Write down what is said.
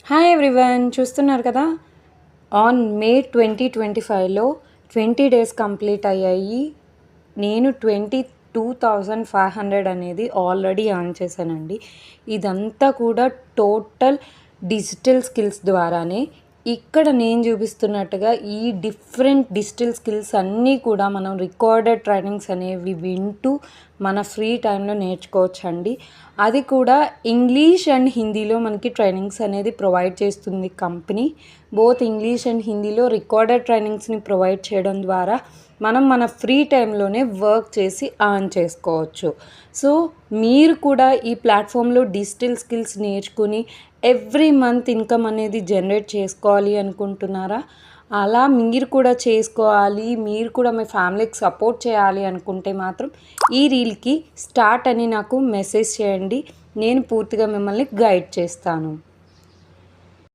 Hi everyone, చూస్తున్నారు కదా. On May 2025లో 20 days complete అయ్యాయి. నేను 22,500 అనేది ఆల్రెడీ ఎర్న్ చేశానండి. ఇదంతా కూడా టోటల్ డిజిటల్ స్కిల్స్ ద్వారానే. ఇక్కడ నేను చూపిస్తున్నట్టుగా ఈ డిఫరెంట్ డిజిటల్ స్కిల్స్ అన్నీ కూడా మనం రికార్డెడ్ ట్రైనింగ్స్ అనేవి వింటూ మన ఫ్రీ టైంలో నేర్చుకోవచ్చండి. అది కూడా ఇంగ్లీష్ అండ్ హిందీలో మనకి ట్రైనింగ్స్ అనేది ప్రొవైడ్ చేస్తుంది కంపెనీ. బోత్ ఇంగ్లీష్ అండ్ హిందీలో రికార్డెడ్ ట్రైనింగ్స్ని ప్రొవైడ్ చేయడం ద్వారా మనం మన ఫ్రీ టైంలోనే వర్క్ చేసి ఎర్న్ చేసుకోవచ్చు. సో మీరు కూడా ఈ ప్లాట్ఫామ్లో డిజిటల్ స్కిల్స్ నేర్చుకుని ఎవ్రీ మంత్ ఇన్కమ్ అనేది జనరేట్ చేసుకోవాలి అనుకుంటున్నారా? అలా మీరు కూడా చేసుకోవాలి, మీరు కూడా మీ ఫ్యామిలీకి సపోర్ట్ చేయాలి అనుకుంటే మాత్రం ఈ రీల్కి స్టార్ట్ అని నాకు మెసేజ్ చేయండి. నేను పూర్తిగా మిమ్మల్ని గైడ్ చేస్తాను.